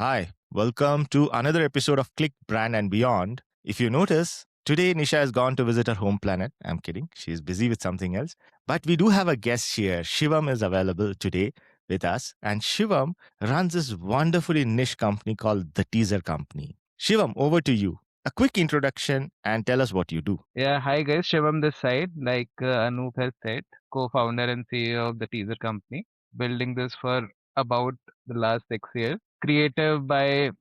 Hi, welcome to another episode of Click Brand and Beyond. If you notice, today Nisha has gone to visit her home planet. I'm kidding, she's busy with something else. But we do have a guest here. Shivam is available today with us, and Shivam runs this wonderfully niche company called The Teaser Company. Shivam, over to you. A quick introduction and tell us what you do. Yeah, hi guys, Shivam this side. Like Anoop has said, co-founder and CEO of the Teaser Company, building this for about the last 6 years. Creative by,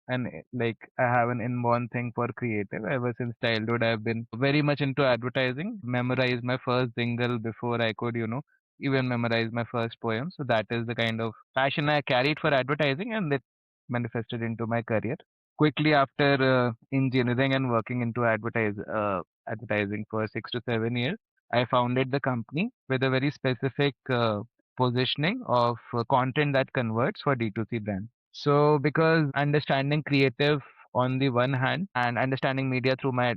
and like I have an inborn thing for creative. Ever since childhood, I've been very much into advertising. Memorized my first jingle before I could, even memorize my first poem. So that is the kind of passion I carried for advertising, and it manifested into my career quickly after engineering and working into advertising for 6 to 7 years. I founded the company with a very specific positioning of content that converts for D2C brands. So, because understanding creative on the one hand and understanding media through my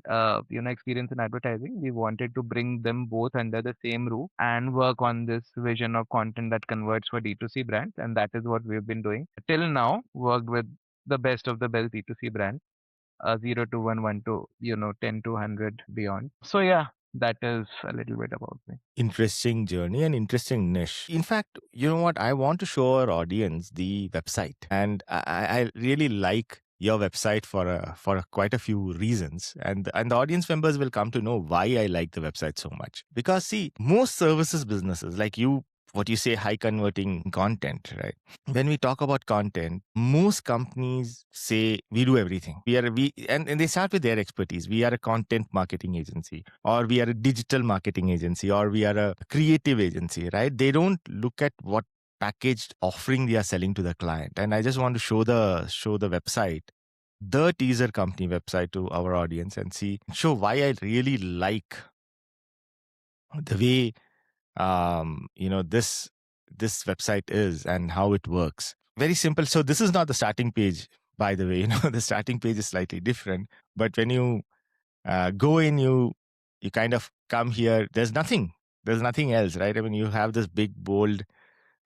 experience in advertising, we wanted to bring them both under the same roof and work on this vision of content that converts for D2C brands, and that is what we've been doing till now. Worked with the best of the best D2C brands, 0 to 1, 1 to 10 to 100 beyond. So yeah, that is a little bit about me. Interesting journey and interesting niche. In fact, you know what? I want to show our audience the website, and I really like your website for quite a few reasons, and the audience members will come to know why I like the website so much. Because see, most services businesses like you, what you say, high converting content, right? When we talk about content, most companies say we do everything. And they start with their expertise. We are a content marketing agency, or we are a digital marketing agency, or we are a creative agency, right? They don't look at what packaged offering they are selling to the client. And I just want to show the website, the Teaser Company website, to our audience and show why I really like the way this website is and how it works. Very simple. So this is not the starting page, by the way. The starting page is slightly different, but when you go in, you kind of come here. There's nothing else, right? I mean, you have this big bold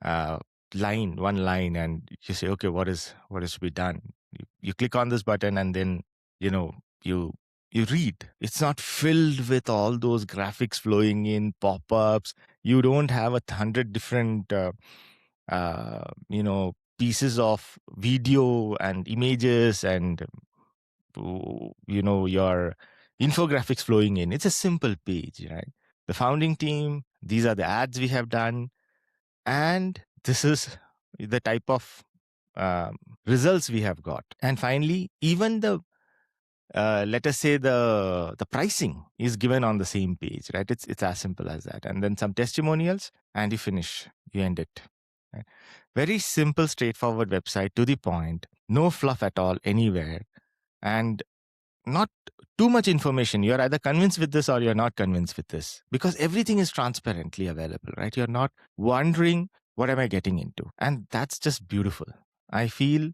uh, one line, and you say, okay, what is to be done? You click on this button, and then you know you you read. It's not filled with all those graphics flowing in, pop-ups. You don't have 100 different pieces of video and images and your infographics flowing in. It's a simple page, right? The founding team, these are the ads we have done, and this is the type of um, results we have got. And finally, even the let us say the pricing is given on the same page, right? It's as simple as that. And then some testimonials, and you finish, you end it. Right? Very simple, straightforward website, to the point, no fluff at all anywhere, and not too much information. You're either convinced with this or you're not convinced with this, because everything is transparently available, right? You're not wondering, what am I getting into? And that's just beautiful. I feel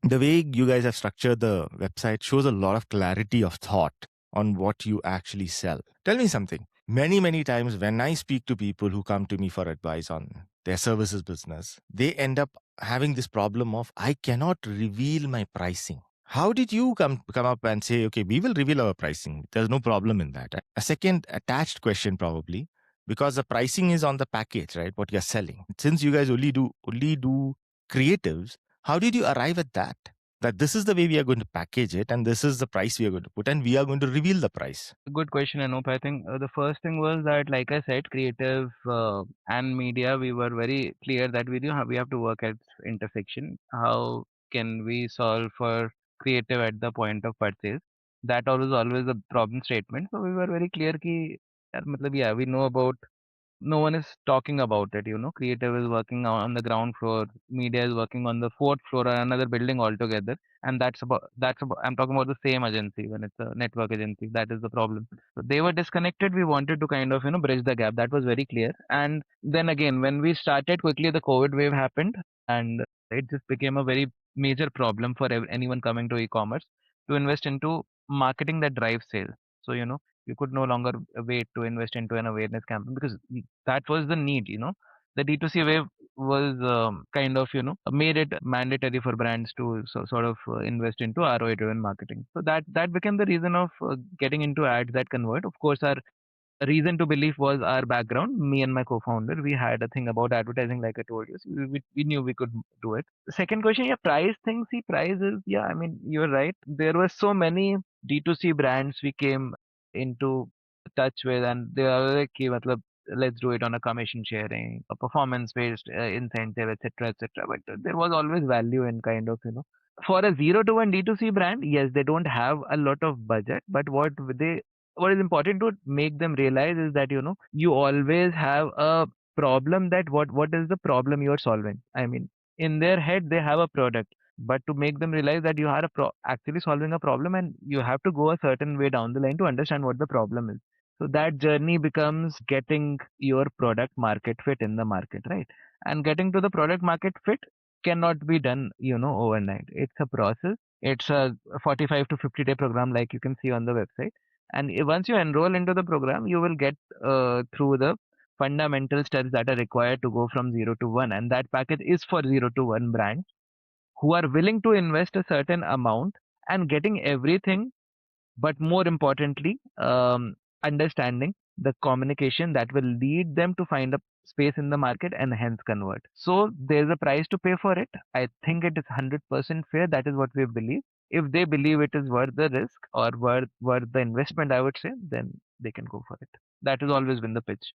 the way you guys have structured the website shows a lot of clarity of thought on what you actually sell. Tell me something. Many times when I speak to people who come to me for advice on their services business, they end up having this problem of, I cannot reveal my pricing. How did you come up and say, okay, we will reveal our pricing? There's no problem in that. A second attached question, probably, because the pricing is on the package, right? What you're selling. Since you guys only do creatives, how did you arrive at that? That this is the way we are going to package it, and this is the price we are going to put, and we are going to reveal the price. Good question, Anup. I think the first thing was that, like I said, creative and media, we were very clear that we have to work at intersection. How can we solve for creative at the point of purchase? That was always a problem statement. So we were very clear कि यार मतलब yeah, we know about, no one is talking about it. Creative is working on the ground floor, media is working on the fourth floor or another building altogether, and that's about I'm talking about the same agency. When it's a network agency, that is the problem. So they were disconnected. We wanted to kind of bridge the gap. That was very clear. And then again, when we started, quickly the COVID wave happened, and it just became a very major problem for anyone coming to e-commerce to invest into marketing that drives sales. So you could no longer wait to invest into an awareness campaign, because that was the need. The D2C wave was kind of, made it mandatory for brands to sort of invest into ROI driven marketing. So that became the reason of getting into ads that convert. Of course, our reason to believe was our background. Me and my co-founder, we had a thing about advertising, like I told you. So we knew we could do it. The second question, yeah, price thing. See, price is, yeah, I mean, you're right. There were so many D2C brands we came into touch with, and they are like, "Ki, matlab, let's do it on a commission sharing, a performance-based incentive, etc., etc." But there was always value in kind of, for a 0 to 1 D2C brand, yes, they don't have a lot of budget, but what is important to make them realize is that, you always have a problem. That what is the problem you are solving? I mean, in their head they have a product, but to make them realize that you are actually solving a problem, and you have to go a certain way down the line to understand what the problem is. So that journey becomes getting your product market fit in the market, right? And getting to the product market fit cannot be done, overnight. It's a process. It's a 45 to 50-day program, like you can see on the website. And once you enroll into the program, you will get through the fundamental steps that are required to go from 0 to 1. And that package is for 0 to 1 brands who are willing to invest a certain amount and getting everything, but more importantly, understanding the communication that will lead them to find a space in the market and hence convert. So there's a price to pay for it. I think it is 100% fair. That is what we believe. If they believe it is worth the risk or worth the investment, I would say, then they can go for it. That has always been the pitch.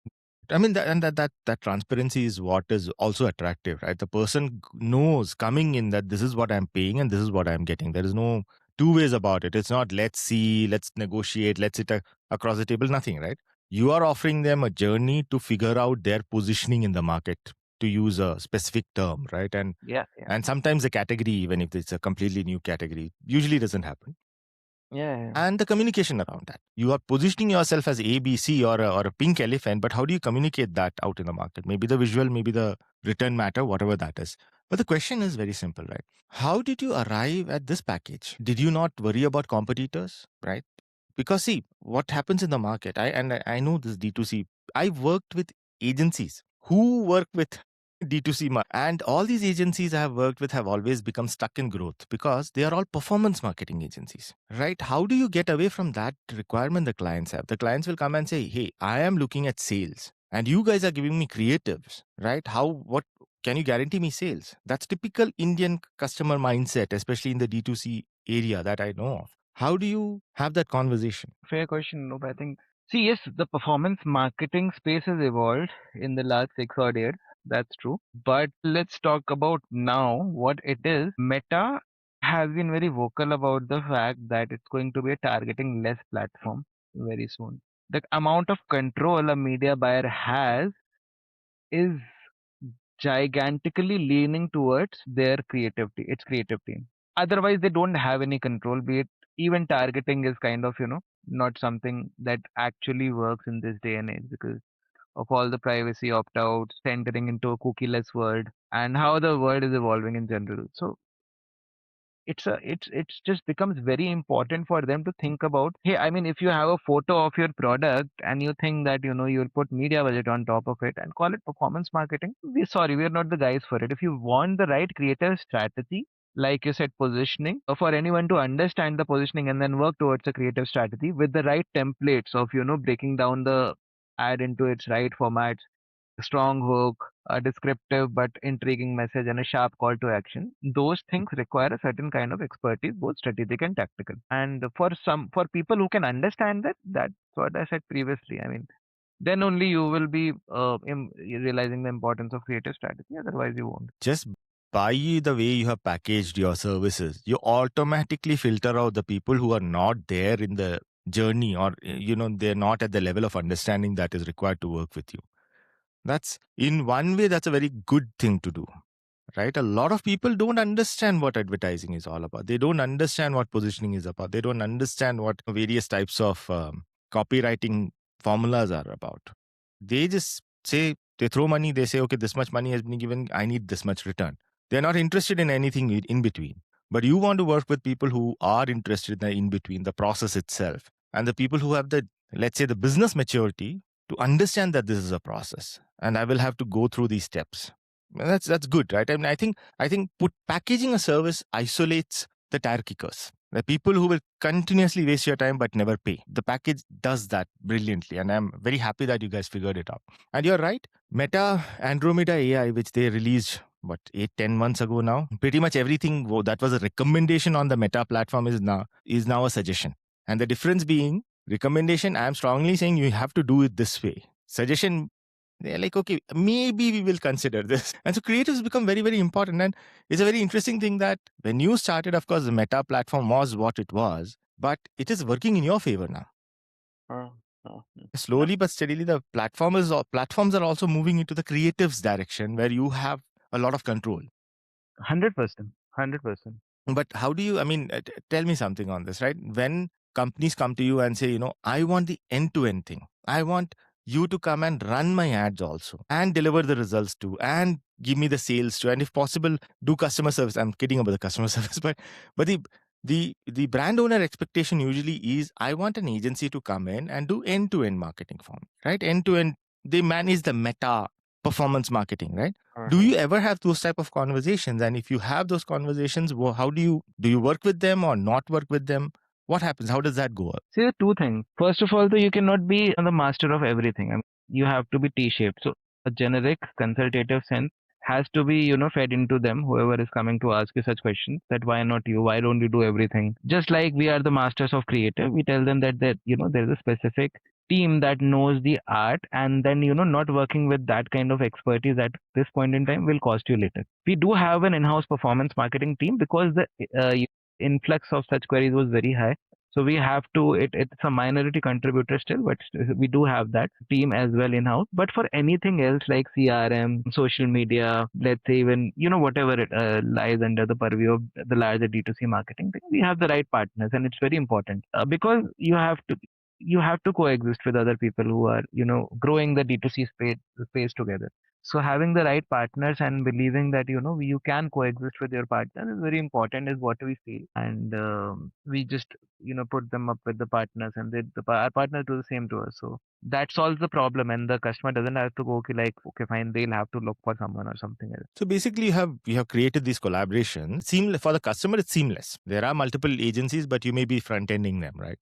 I mean, that transparency is what is also attractive, right? The person knows coming in that this is what I'm paying and this is what I'm getting. There is no two ways about it. It's not let's see, let's negotiate, let's sit across the table. Nothing, right? You are offering them a journey to figure out their positioning in the market, to use a specific term, right? Yeah, yeah, And sometimes a category, even if it's a completely new category, usually doesn't happen. yeah, yeah. And the communication around that. You are positioning yourself as A, B, C, or a pink elephant, but how do you communicate that out in the market? Maybe the visual, maybe the written matter, whatever that is. But the question is very simple, right? How did you arrive at this package? Did you not worry about competitors, right? Because see, what happens in the market, I know this D2C, I worked with agencies who work with D2C, and all these agencies I have worked with have always become stuck in growth because they are all performance marketing agencies, right? How do you get away from that requirement the clients have? The clients will come and say, hey, I am looking at sales and you guys are giving me creatives, right? What can you guarantee me sales? That's typical Indian customer mindset, especially in the D2C area that I know of. How do you have that conversation? Fair question. No, but I think, see, yes, the performance marketing space has evolved in the last 6 odd years. That's true. But let's talk about now what it is. Meta has been very vocal about the fact that it's going to be a targeting less platform very soon. The amount of control a media buyer has is gigantically leaning towards its creative team. Otherwise, they don't have any control, be it even targeting is kind of, not something that actually works in this day and age because of all the privacy opt-outs, entering into a cookieless world, and how the world is evolving in general. So it's just becomes very important for them to think about, hey, I mean, if you have a photo of your product and you think that, you'll put media budget on top of it and call it performance marketing, we're not the guys for it. If you want the right creative strategy, like you said, positioning, for anyone to understand the positioning and then work towards a creative strategy with the right templates of, breaking down the ad into its right formats, strong hook, a descriptive but intriguing message, and a sharp call to action. Those things require a certain kind of expertise, both strategic and tactical. And for people who can understand that, that's what I said previously. I mean, then only you will be realizing the importance of creative strategy. Otherwise, you won't. Just by the way you have packaged your services, you automatically filter out the people who are not there in the journey, or they're not at the level of understanding that is required to work with you. That's, in one way, that's a very good thing to do, right? A lot of people don't understand what advertising is all about. They don't understand what positioning is about. They don't understand what various types of copywriting formulas are about. They just say, they throw money, they say, okay, this much money has been given, I need this much return. They're not interested in anything in between. But you want to work with people who are interested in the in between, the process itself, and the people who have the, let's say, the business maturity to understand that this is a process and I will have to go through these steps. And that's good, right? I mean, I think put packaging a service isolates the tire kickers. The people who will continuously waste your time but never pay. The package does that brilliantly, and I'm very happy that you guys figured it out. And you're right, Meta Andromeda AI, which they released what 8-10 months ago now, pretty much everything that was a recommendation on the Meta platform is now a suggestion. And the difference being, recommendation, I'm strongly saying you have to do it this way. Suggestion, they're like, okay, maybe we will consider this. And so creatives become very, very important. And it's a very interesting thing that when you started, of course, the Meta platform was what it was, but it is working in your favor now. Oh, oh, Slowly but steadily, the platforms are also moving into the creatives direction where you have a lot of control. 100%. 100%. But how do you, I mean, tell me something on this, right? When companies come to you and say, I want the end to end thing, I want you to come and run my ads also and deliver the results too and give me the sales too. And if possible, do customer service. I'm kidding about the customer service, but the brand owner expectation usually is I want an agency to come in and do end to end marketing for me, right? End to end, they manage the meta performance marketing, right? Do you ever have those type of conversations? And if you have those conversations, how do you work with them or not work with them? What happens? How does that go up? See, there are two things. First of all, though, you cannot be the master of everything. I mean, you have to be T-shaped. So a generic consultative sense has to be, fed into them, whoever is coming to ask you such questions, that why not you? Why don't you do everything? Just like we are the masters of creative, we tell them that there's a specific team that knows the art, and then, not working with that kind of expertise at this point in time will cost you later. We do have an in-house performance marketing team because the influx of such queries was very high. So we have to, it's a minority contributor still, but we do have that team as well in house. But for anything else like CRM, social media, let's say even, whatever it lies under the purview of the larger D2C marketing thing, we have the right partners, and it's very important because you have to coexist with other people who are, growing the D2C space together. So having the right partners and believing that you can coexist with your partner is very important, is what we feel. And we just put them up with the partners, and our partners do the same to us. So that solves the problem, and the customer doesn't have to go, okay, like, okay, fine, they'll have to look for someone or something else. So basically, you have created these collaborations. Seamless for the customer. It's seamless. There are multiple agencies, but you may be front ending them, right?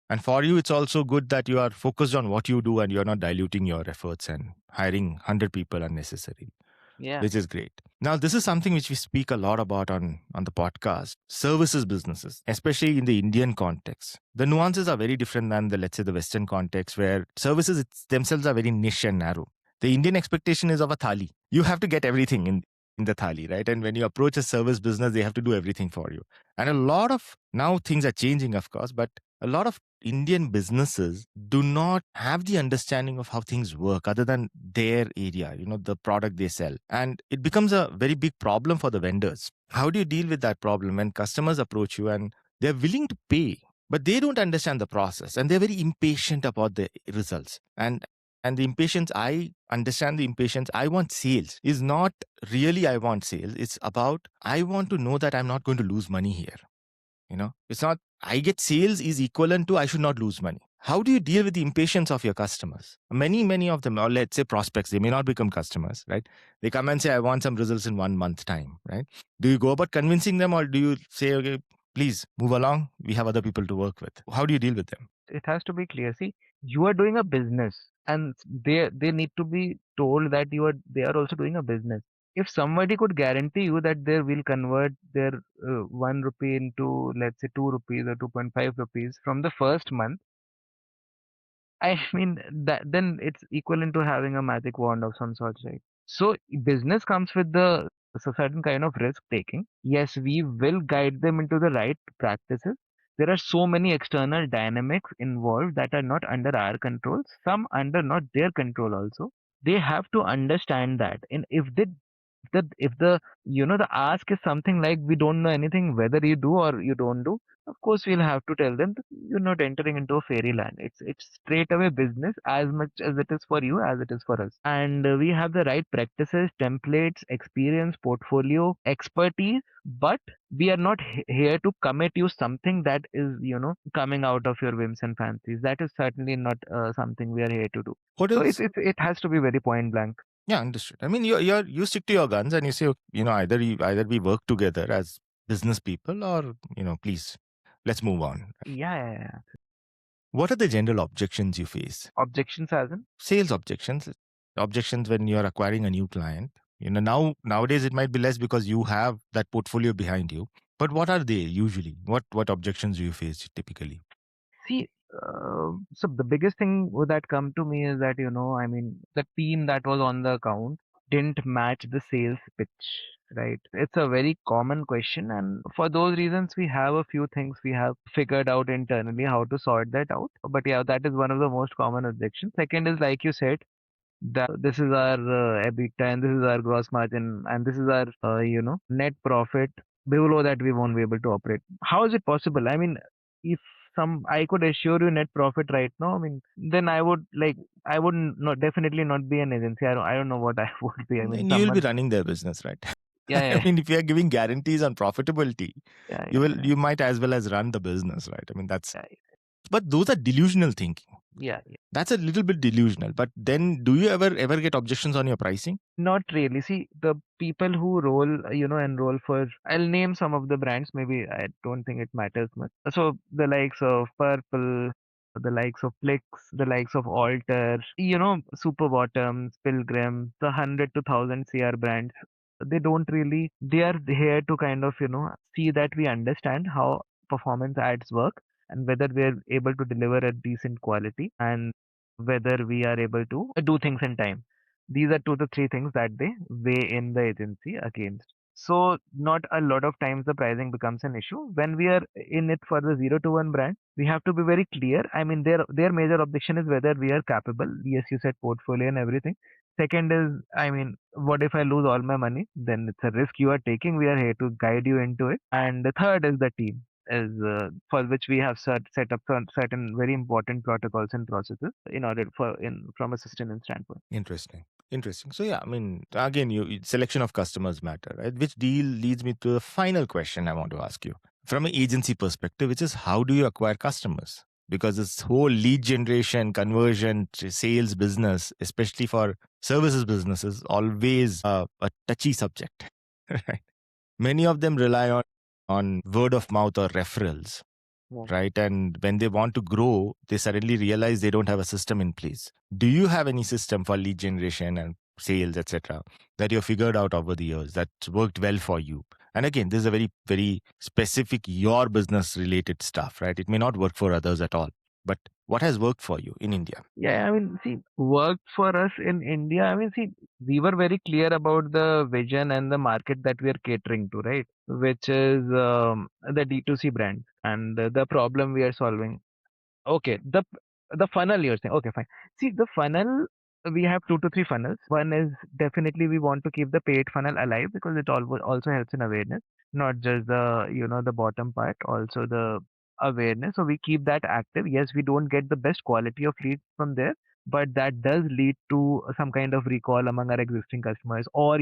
And for you, it's also good that you are focused on what you do and you're not diluting your efforts and hiring 100 people unnecessarily. Yeah. Which is great. Now, this is something which we speak a lot about on the podcast. Services businesses, especially in the Indian context. The nuances are very different than let's say, the Western context, where services themselves are very niche and narrow. The Indian expectation is of a thali. You have to get everything in the thali, right? And when you approach a service business, they have to do everything for you. And a lot of, now things are changing, of course, but a lot of Indian businesses do not have the understanding of how things work other than their area, the product they sell. And it becomes a very big problem for the vendors. How do you deal with that problem when customers approach you and they're willing to pay, but they don't understand the process and they're very impatient about the results? And the impatience, I understand the impatience. I want sales is not really I want sales. It's about I want to know that I'm not going to lose money here. It's not I get sales is equivalent to I should not lose money. How do you deal with the impatience of your customers? Many of them, or let's say prospects, they may not become customers, right? They come and say, I want some results in 1 month time, right? Do you go about convincing them, or do you say, okay, please move along, we have other people to work with? How do you deal with them? It has to be clear. See, you are doing a business, and they need to be told that they are also doing a business. If somebody could guarantee you that they will convert their 1 rupee into, let's say, 2 rupees or 2.5 rupees from the first month, I mean, that then it's equivalent to having a magic wand of some sort, right? So business comes with a certain kind of risk taking. Yes, we will guide them into the right practices. There are so many external dynamics involved that are not under our control, some under not their control also. They have to understand that. And if they if the the ask is something like we don't know anything whether you do or you don't do, of course we'll have to tell them that you're not entering into a fairyland. It's straight away business as much as it is for you as it is for us. And we have the right practices, templates, experience, portfolio, expertise, but we are not here to commit you something that is coming out of your whims and fancies. That is certainly not something we are here to do. What So else? it has to be very point blank. Yeah, understood. I mean, you stick to your guns and you say, either we work together as business people, or please, let's move on. Yeah. What are the general objections you face? Objections as in? Sales objections when you're acquiring a new client. Nowadays it might be less because you have that portfolio behind you. But what are they usually? What objections do you face typically? See, so the biggest thing that come to me is that, I mean, the team that was on the account didn't match the sales pitch, right? It's a very common question, and for those reasons, we have a few things we have figured out internally how to sort that out. But yeah, that is one of the most common objections. Second is, like you said, that this is our EBITDA and this is our gross margin and this is our net profit. Below that we won't be able to operate. How is it possible? I mean, if some I could assure you net profit right now, I mean, then I would not definitely not be an agency. I don't know what I would be. I mean, Then you'll be someone. running their business, right? Yeah, I yeah, mean, if you are giving guarantees on profitability, yeah, you yeah, you might as well as run the business, right? I mean, yeah, but those are delusional thinking. yeah, yeah. That's a little bit delusional. But then, do you ever get objections on your pricing? Not really. See, the people who enroll for, I'll name some of the brands. Maybe I don't think it matters much. So the likes of Purple, the likes of Plix, the likes of Alter, Super Bottoms, Pilgrim, the 100 to 1000 CR brands. They are here to kind of, see that we understand how performance ads work and whether we're able to deliver a decent quality and whether we are able to do things in time. These are two to three things that they weigh in the agency against. So not a lot of times the pricing becomes an issue. When we are in it for the 0 to 1 brand, we have to be very clear. I mean, their major objection is whether we are capable. Yes, you said portfolio and everything. Second is, I mean, what if I lose all my money? Then it's a risk you are taking. We are here to guide you into it. And the third is the team, is for which we have set up certain very important protocols and processes in order from a sustenance standpoint. Interesting. Interesting. So, yeah, I mean, again, selection of customers matter, right? Which deal leads me to the final question I want to ask you. From an agency perspective, which is how do you acquire customers? Because this whole lead generation, conversion, sales business, especially for services businesses, always a touchy subject, right? Many of them rely on word of mouth or referrals, Yeah. right? And when they want to grow, they suddenly realize they don't have a system in place. Do you have any system for lead generation and sales, etc., that you figured out over the years that worked well for you? And again, this is a very, very specific, your business related stuff, right? It may not work for others at all. But what has worked for you in India? Yeah, I mean, see, worked for us in India. I mean, see, we were very clear about the vision and the market that we are catering to, right? Which is the D2C brand and the problem we are solving. Okay, the funnel you're saying. Okay, fine. See, the funnel, we have two to three funnels. One is definitely we want to keep the paid funnel alive because it also helps in awareness, not just the the bottom part, also the awareness. So we keep that active. Yes, we don't get the best quality of leads from there, but that does lead to some kind of recall among our existing customers, or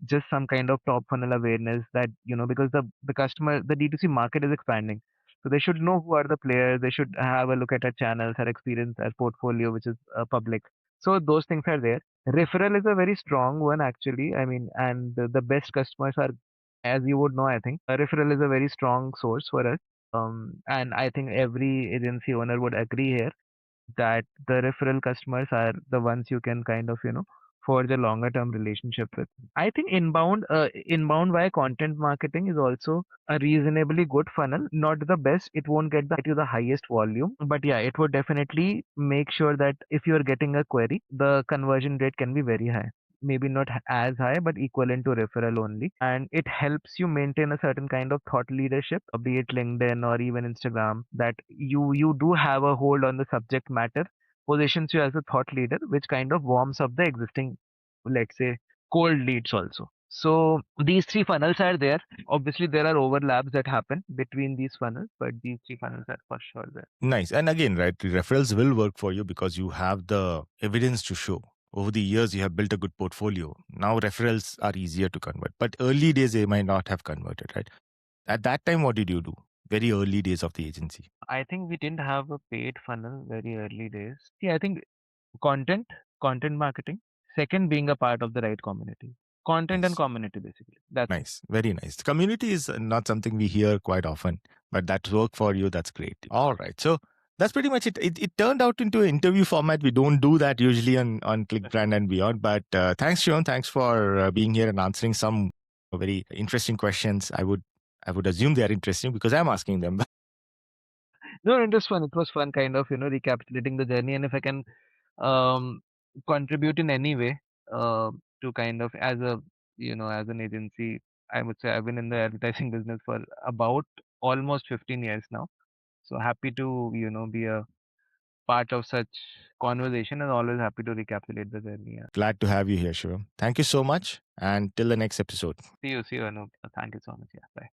just some kind of top funnel awareness that because the D2C market is expanding, so they should know who are the players. They should have a look at our channels, our experience, our portfolio, which is public. So those things are there. Referral is a very strong one, actually. I mean, and the best customers are, as you would know, I think, referral is a very strong source for us. And I think every agency owner would agree here that the referral customers are the ones you can kind of forge a longer term relationship with. I think inbound via content marketing is also a reasonably good funnel, not the best. It won't get you the highest volume, but yeah, it would definitely make sure that if you're getting a query, the conversion rate can be very high. Maybe not as high, but equivalent to referral only. And it helps you maintain a certain kind of thought leadership, be it LinkedIn or even Instagram, that you do have a hold on the subject matter, positions you as a thought leader, which kind of warms up the existing, let's say, cold leads also. So these three funnels are there. Obviously, there are overlaps that happen between these funnels, but these three funnels are for sure there. Nice. And again, right, the referrals will work for you because you have the evidence to show. Over the years, you have built a good portfolio. Now referrals are easier to convert, but early days they might not have converted, right? At that time, what did you do? Very early days of the agency. I think we didn't have a paid funnel very early days. Yeah, I think content, content marketing. Second, being a part of the right community. Content and Nice. community, basically. That's it. Nice. Very nice. Community is not something we hear quite often, but that's work for you. That's great. All right. So that's pretty much it. It turned out into an interview format. We don't do that usually on ClickBrand and beyond. But thanks, Shivam. Thanks for being here and answering some very interesting questions. I would assume they are interesting because I'm asking them. No, it was fun. It was fun, kind of, recapitulating the journey. And if I can um, contribute in any way to kind of as a, as an agency, I would say I've been in the advertising business for about almost 15 years now. So happy to, be a part of such conversation and always happy to recapitulate the journey. Yeah. Glad to have you here, Shivam. Thank you so much. And till the next episode. See you, Anup. Thank you so much. Yeah, bye.